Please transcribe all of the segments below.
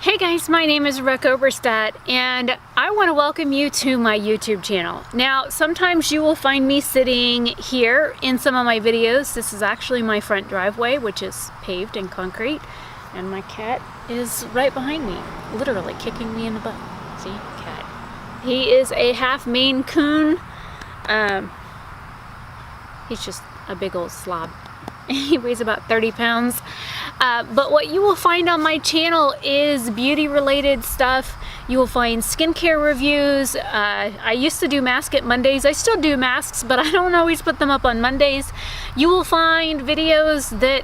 Hey guys, my name is Lyn Oberstadt and I want to welcome you to my YouTube channel. Now, sometimes you will find me sitting here in some of my videos. This is actually my front driveway, which is paved in concrete, and my cat is right behind me, literally kicking me in the butt. See, cat. He is a half Maine Coon. He's just a big old slob. He weighs about 30 pounds. But what you will find on my channel is beauty related stuff. You will find skincare reviews. I used to do Mask It Mondays. I still do masks, but I don't always put them up on Mondays. You will find videos that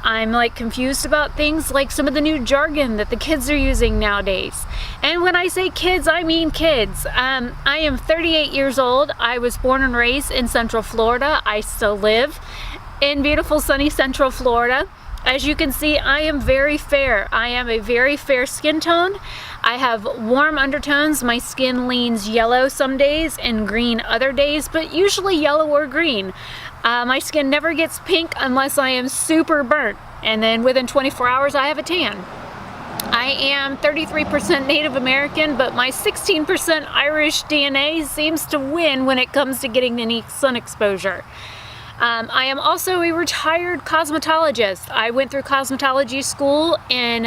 I'm like confused about things like some of the new jargon that the kids are using nowadays. And when I say kids, I mean kids. I am 38 years old. I was born and raised in Central Florida. I still live in beautiful sunny Central Florida. As you can see, I am very fair. I am a very fair skin tone. I have warm undertones. My skin leans yellow some days and green other days, but usually yellow or green. My skin never gets pink unless I am super burnt, and then within 24 hours I have a tan. I am 33% Native American, but my 16% Irish DNA seems to win when it comes to getting any sun exposure. I am also a retired cosmetologist. I went through cosmetology school in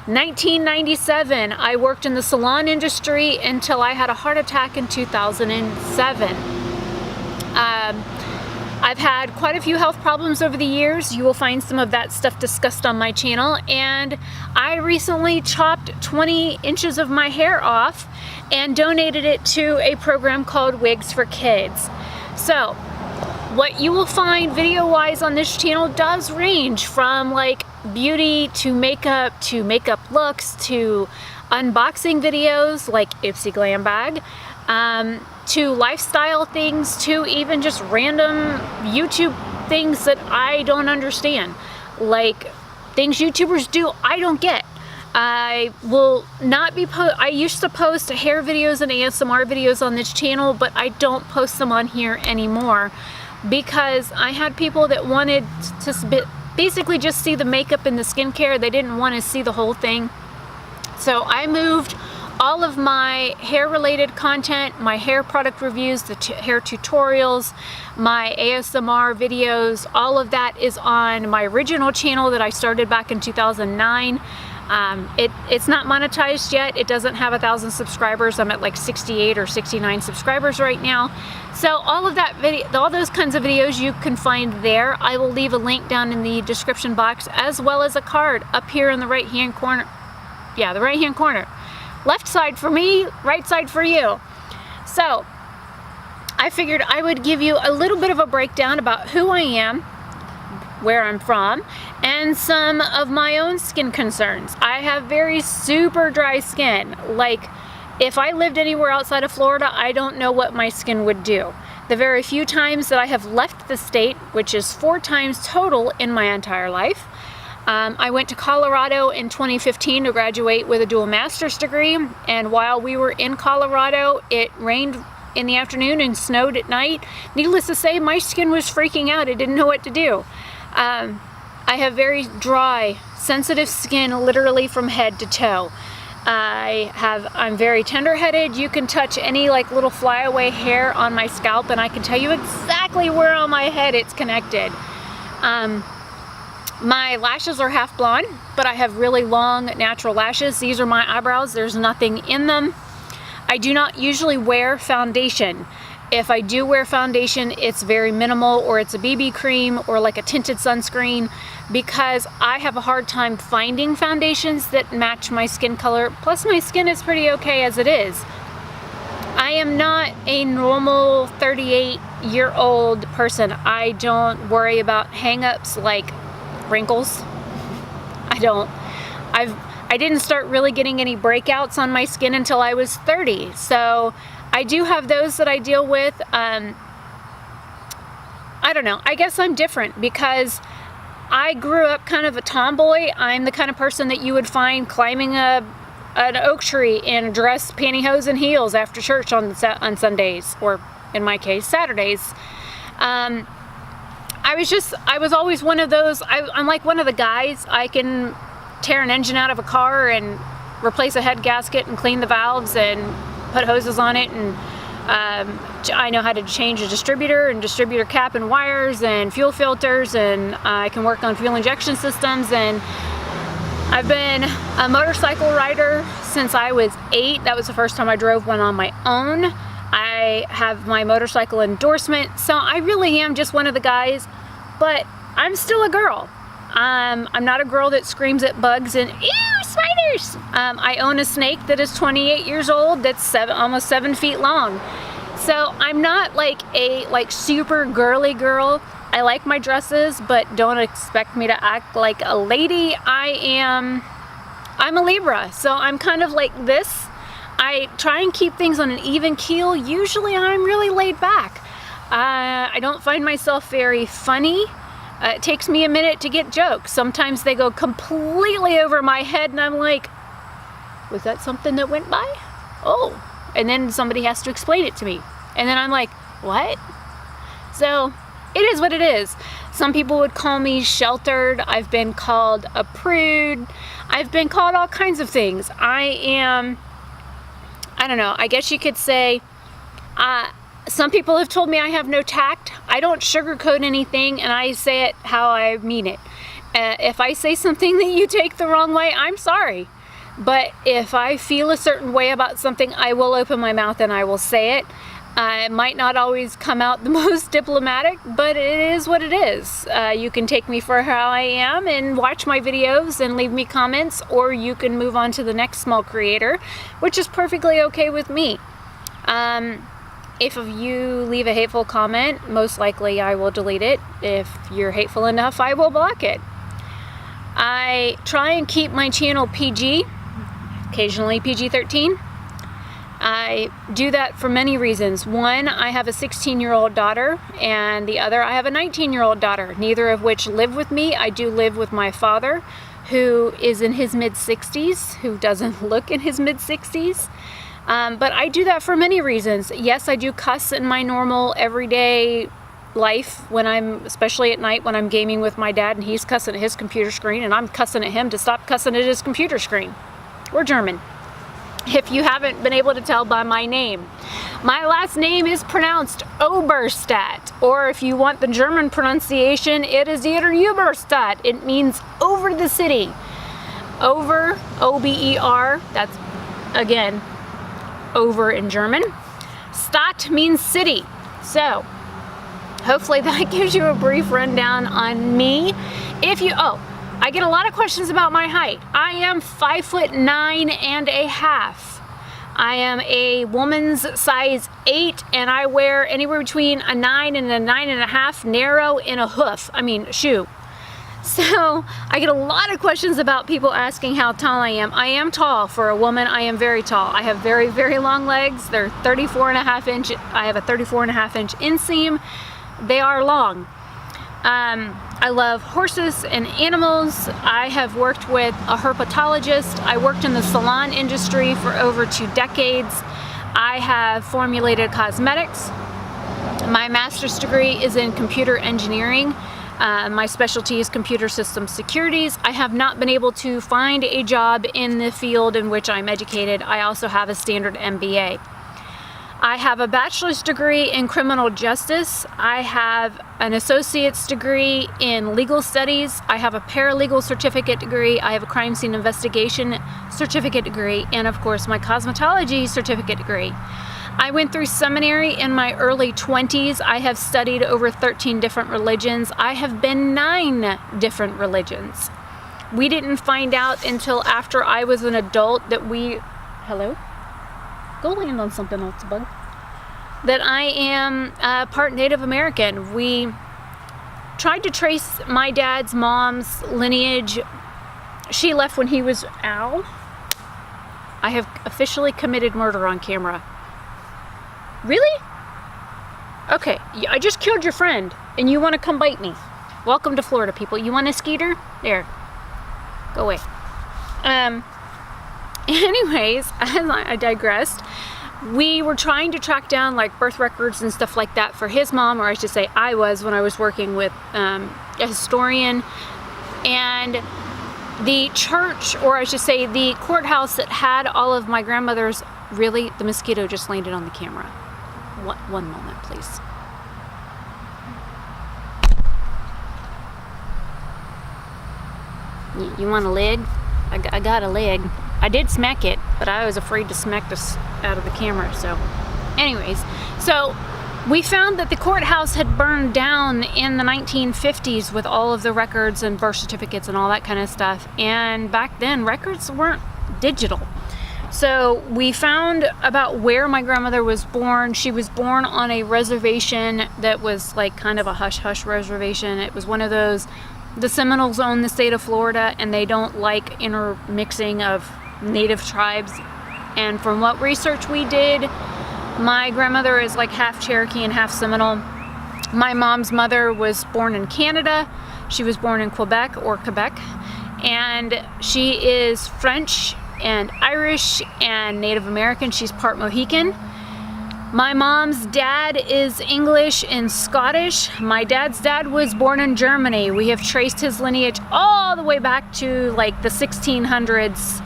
1997. I worked in the salon industry until I had a heart attack in 2007. I've had quite a few health problems over the years. You will find some of that stuff discussed on my channel. And I recently chopped 20 inches of my hair off and donated it to a program called Wigs for Kids. So, what you will find video-wise on this channel does range from like beauty to makeup looks to unboxing videos like Ipsy Glam Bag, to lifestyle things, to even just random YouTube things that I don't understand. Like things YouTubers do I don't get. I will not be I used to post hair videos and ASMR videos on this channel, but I don't post them on here anymore, because I had people that wanted to basically just see the makeup and the skincare. They didn't want to see the whole thing. So I moved all of my hair related content, my hair product reviews, the hair tutorials, my ASMR videos, all of that is on my original channel that I started back in 2009. It's not monetized yet. It doesn't have 1,000 subscribers. I'm at like 68 or 69 subscribers right now. So all of that all those kinds of videos you can find there. I will leave a link down in the description box, as well as a card up here in the right hand corner. Yeah, the right hand corner. Left side for me, right side for you. So I figured I would give you a little bit of a breakdown about who I am, where I'm from, and some of my own skin concerns. I have very super dry skin. Like, if I lived anywhere outside of Florida, I don't know what my skin would do. The very few times that I have left the state, which is 4 times total in my entire life. I went to Colorado in 2015 to graduate with a dual master's degree, and while we were in Colorado, it rained in the afternoon and snowed at night. Needless to say, my skin was freaking out. I didn't know what to do. I have very dry, sensitive skin, literally from head to toe. I'm very tender-headed. You can touch any like little flyaway hair on my scalp and I can tell you exactly where on my head it's connected. My lashes are half blonde, but I have really long natural lashes. These are my eyebrows. There's nothing in them. I do not usually wear foundation. If I do wear foundation, it's very minimal, or it's a BB cream or like a tinted sunscreen, because I have a hard time finding foundations that match my skin color. Plus my skin is pretty okay as it is. I am not a normal 38-year-old person. I don't worry about hang-ups like wrinkles. I don't. I didn't start really getting any breakouts on my skin until I was 30. So I do have those that I deal with. I don't know. I guess I'm different because I grew up kind of a tomboy. I'm the kind of person that you would find climbing an oak tree in a dress, pantyhose, and heels after church on Sundays, or in my case, Saturdays. I was always one of those. I'm like one of the guys. I can tear an engine out of a car and replace a head gasket and clean the valves and put hoses on it, and I know how to change a distributor and distributor cap and wires and fuel filters, and I can work on fuel injection systems. And I've been a motorcycle rider since I was 8. That was the first time I drove one on my own. I have my motorcycle endorsement, so I really am just one of the guys, but I'm still a girl. I'm not a girl that screams at bugs and ew, spiders. I own a snake that is 28 years old that's almost 7 feet long. So I'm not like a super girly girl. I like my dresses, but don't expect me to act like a lady. I'm a Libra, so I'm kind of like this. I try and keep things on an even keel. Usually I'm really laid back. I don't find myself very funny. It takes me a minute to get jokes. Sometimes they go completely over my head and I'm like, was that something that went by? Oh, and then somebody has to explain it to me. And then I'm like, what? So it is what it is. Some people would call me sheltered. I've been called a prude. I've been called all kinds of things. I don't know, I guess you could say, some people have told me I have no tact. I don't sugarcoat anything, and I say it how I mean it. If I say something that you take the wrong way, I'm sorry. But if I feel a certain way about something, I will open my mouth and I will say it. It might not always come out the most diplomatic, but it is what it is. You can take me for how I am and watch my videos and leave me comments, or you can move on to the next small creator, which is perfectly okay with me. If you leave a hateful comment, most likely I will delete it. If you're hateful enough, I will block it. I try and keep my channel PG, occasionally PG-13. I do that for many reasons. One, I have a 16-year-old daughter, and the other, I have a 19-year-old daughter, neither of which live with me. I do live with my father, who is in his mid-60s, who doesn't look in his mid-60s. But I do that for many reasons. Yes, I do cuss in my normal, everyday life, especially at night when I'm gaming with my dad and he's cussing at his computer screen and I'm cussing at him to stop cussing at his computer screen. We're German. If you haven't been able to tell by my name. My last name is pronounced Oberstadt, or if you want the German pronunciation, it is either Oberstadt. It means over the city. Over, O-B-E-R, that's, again, over in German. Stadt means city. So, hopefully that gives you a brief rundown on me. I get a lot of questions about my height. I am 5'9½". I am a woman's size 8, and I wear anywhere between a 9 and a 9.5 narrow in a shoe. So I get a lot of questions about people asking how tall I am. I am tall for a woman. I am very tall. I have very, very long legs. They're 34.5 inch. I have a 34.5 inch inseam. They are long. I love horses and animals. I have worked with a herpetologist. I worked in the salon industry for over 2 decades. I have formulated cosmetics. My master's degree is in computer engineering. My specialty is computer system securities. I have not been able to find a job in the field in which I'm educated. I also have a standard MBA. I have a bachelor's degree in criminal justice. I have an associate's degree in legal studies. I have a paralegal certificate degree. I have a crime scene investigation certificate degree, and of course my cosmetology certificate degree. I went through seminary in my early 20s. I have studied over 13 different religions. I have been 9 different religions. We didn't find out until after I was an adult that hello? Go land on something else, bug. That I am part Native American. We tried to trace my dad's mom's lineage. She left when he was, I have officially committed murder on camera. Really? Okay, I just killed your friend and you want to come bite me. Welcome to Florida, people. You want a skeeter? There. Go away. Anyways, as I digressed, we were trying to track down like birth records and stuff like that for his mom, or I should say I was when I was working with a historian. And The church, or I should say the courthouse that had all of my grandmother's, really, the mosquito just landed on the camera. One moment, please. You want a leg? I got a leg. I did smack it, but I was afraid to smack this out of the camera. So anyways, so we found that the courthouse had burned down in the 1950s with all of the records and birth certificates and all that kind of stuff. And back then, records weren't digital. So we found about where my grandmother was born. She was born on a reservation that was like kind of a hush-hush reservation. It was one of those, the Seminoles own the state of Florida and they don't like intermixing of native tribes. And from what research we did, my grandmother is like half Cherokee and half Seminole. My mom's mother was born in Canada. She was born in Quebec, and she is French and Irish and Native American. She's part Mohican. My mom's dad is English and Scottish. My dad's dad was born in Germany. We have traced his lineage all the way back to like the 1600s,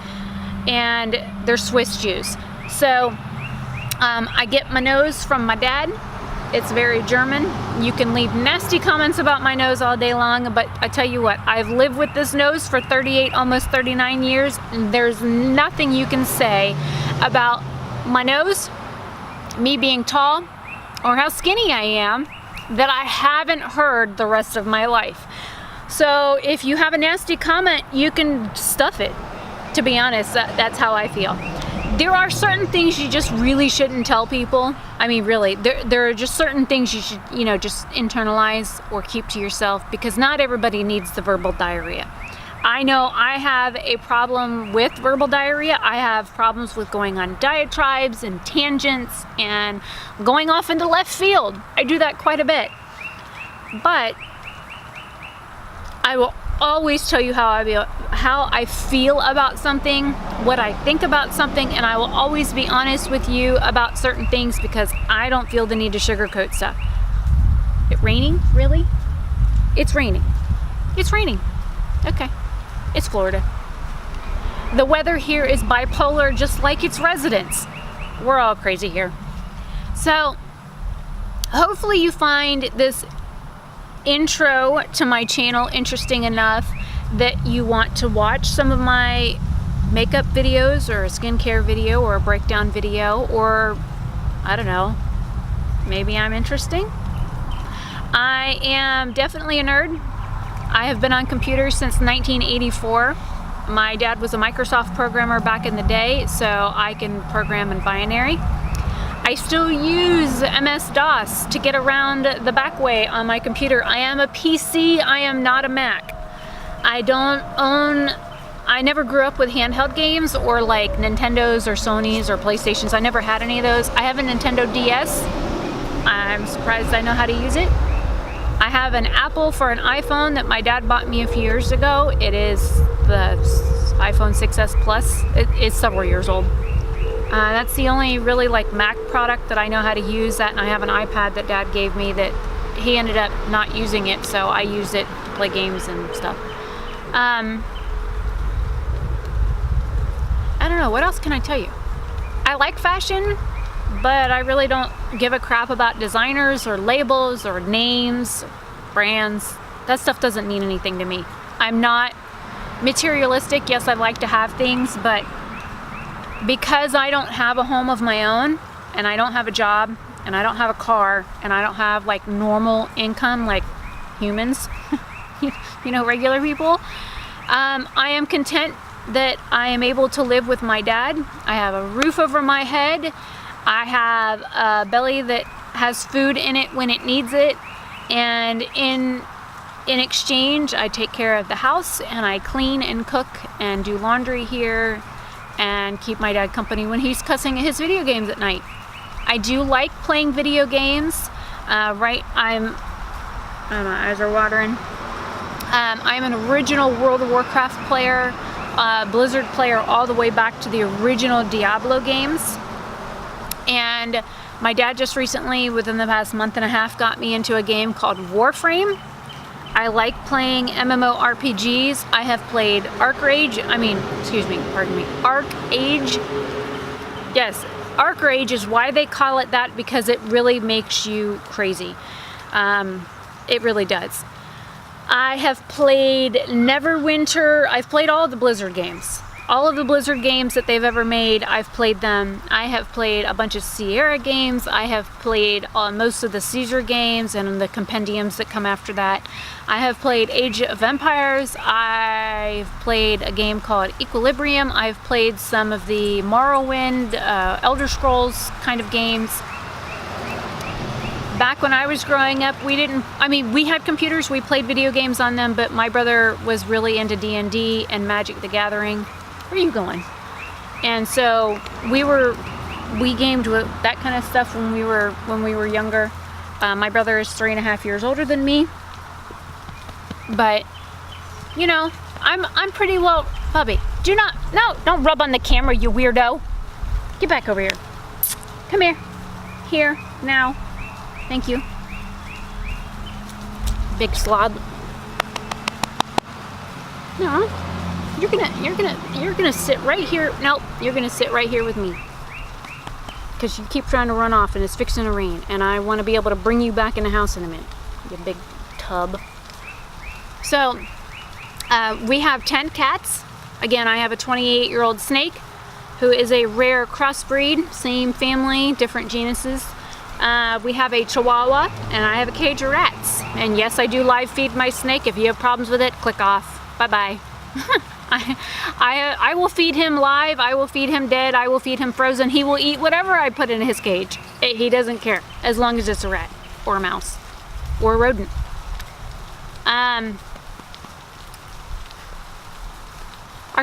and they're Swiss Jews. So I get my nose from my dad. It's very German. You can leave nasty comments about my nose all day long, but I tell you what, I've lived with this nose for 38, almost 39 years, and there's nothing you can say about my nose, me being tall, or how skinny I am, that I haven't heard the rest of my life. So if you have a nasty comment, you can stuff it. To be honest, that's how I feel. There are certain things you just really shouldn't tell people. I mean, really, there are just certain things you should, just internalize or keep to yourself, because not everybody needs the verbal diarrhea. I know I have a problem with verbal diarrhea. I have problems with going on diatribes and tangents and going off into left field. I do that quite a bit. But I will always tell you how I feel about something, what I think about something, and I will always be honest with you about certain things, because I don't feel the need to sugarcoat stuff. It raining? Really? It's raining. It's raining. Okay. It's Florida. The weather here is bipolar, just like its residents. We're all crazy here. So hopefully you find this intro to my channel interesting enough that you want to watch some of my makeup videos, or a skincare video, or a breakdown video, or I don't know, maybe I'm interesting. I am definitely a nerd. I have been on computers since 1984. My dad was a Microsoft programmer back in the day, so I can program in binary. I still use MS-DOS to get around the back way on my computer. I am a PC, I am not a Mac. I never grew up with handheld games or like Nintendos or Sonys or PlayStations. I never had any of those. I have a Nintendo DS. I'm surprised I know how to use it. I have an Apple for an iPhone that my dad bought me a few years ago. It is the iPhone 6s Plus. It is several years old. That's the only really like Mac product that I know how to use. That, and I have an iPad that Dad gave me that he ended up not using it, so I used it to play games and stuff. I don't know, what else can I tell you? I like fashion, but I really don't give a crap about designers or labels or names, brands. That stuff doesn't mean anything to me. I'm not materialistic. Yes, I'd like to have things, but because I don't have a home of my own, and I don't have a job, and I don't have a car, and I don't have like normal income like humans, regular people, I am content that I am able to live with my dad. I have a roof over my head. I have a belly that has food in it when it needs it, and in exchange I take care of the house, and I clean and cook and do laundry here and keep my dad company when he's cussing at his video games at night. I do like playing video games. My eyes are watering. I'm an original World of Warcraft player, Blizzard player all the way back to the original Diablo games. And my dad just recently, within the past month and a half, got me into a game called Warframe. I like playing MMORPGs. I have played Arc Age. Pardon me. Arc Age. Yes, Arc Age is why they call it that, because it really makes you crazy. It really does. I have played Neverwinter. I've played all of the Blizzard games. All of the Blizzard games that they've ever made, I've played them. I have played a bunch of Sierra games. I have played most of the Caesar games and the compendiums that come after that. I have played Age of Empires. I've played a game called Equilibrium. I've played some of the Morrowind, Elder Scrolls kind of games. Back when I was growing up, we had computers, we played video games on them, but my brother was really into D&D and Magic the Gathering. Where are you going? And so we gamed with that kind of stuff when we were younger. My brother is 3.5 years older than me, but you know, I'm pretty well. Bubby, don't rub on the camera, you weirdo. Get back over here. Come here, now. Thank you. Big slob. No. You're gonna sit right here. Nope, you're gonna sit right here with me. Because you keep trying to run off and it's fixing to rain, and I want to be able to bring you back in the house in a minute. You big tub. So, we have 10 cats. Again, I have a 28-year-old snake who is a rare crossbreed, same family, different genuses. We have a Chihuahua, and I have a cage of rats. And yes, I do live feed my snake. If you have problems with it, click off. Bye-bye. I will feed him live, I will feed him dead, I will feed him frozen. He will eat whatever I put in his cage. He doesn't care, as long as it's a rat, or a mouse, or a rodent. Our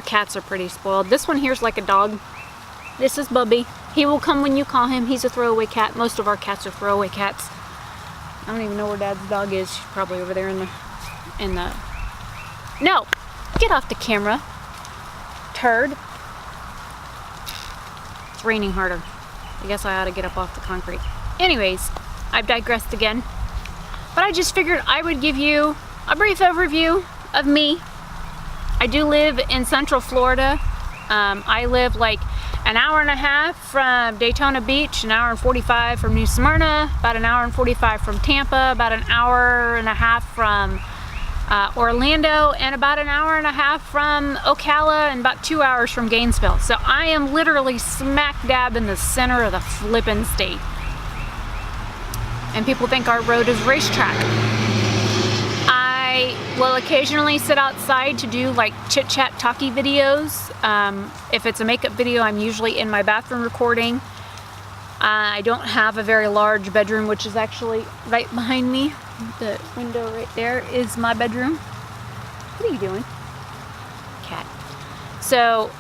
cats are pretty spoiled. This one here's like a dog. This is Bubby. He will come when you call him. He's a throwaway cat. Most of our cats are throwaway cats. I don't even know where Dad's dog is. She's probably over there in the... No! Get off the camera, turd. It's raining harder. I guess I ought to get up off the concrete. Anyways, I've digressed again. But I just figured I would give you a brief overview of me. I do live in Central Florida. I live like an hour and a half from Daytona Beach, an hour and 45 from New Smyrna, about an hour and 45 from Tampa, about an hour and a half from Orlando, and about an hour and a half from Ocala, and about 2 hours from Gainesville. So I am literally smack dab in the center of the flippin' state. And people think our road is racetrack. I will occasionally sit outside to do like chit-chat talky videos. If it's a makeup video, I'm usually in my bathroom recording. I don't have a very large bedroom, which is actually right behind me. The window right there is my bedroom. What are you doing? Cat. So,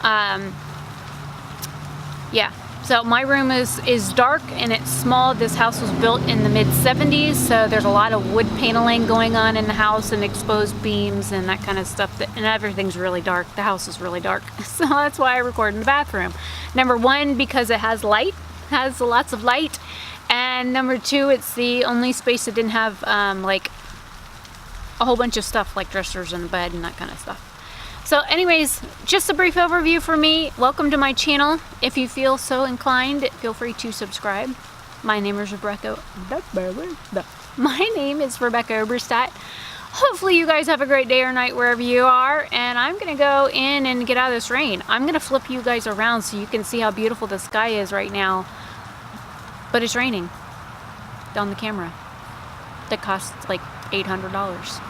yeah. So my room is dark and it's small. This house was built in the mid-70s, so there's a lot of wood paneling going on in the house and exposed beams and that kind of stuff, and everything's really dark. The house is really dark. So that's why I record in the bathroom. Number one, because it has light, has lots of light. And number two, it's the only space that didn't have like a whole bunch of stuff like dressers and a bed and that kind of stuff. So anyways, just a brief overview for me. Welcome to my channel. If you feel so inclined, feel free to subscribe. My name is Rebecca. My name is Rebecca Oberstadt. Hopefully you guys have a great day or night wherever you are. And I'm going to go in and get out of this rain. I'm going to flip you guys around so you can see how beautiful the sky is right now. But it's raining on the camera. That costs like $800.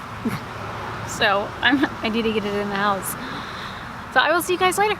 So I need to get it in the house. So I will see you guys later.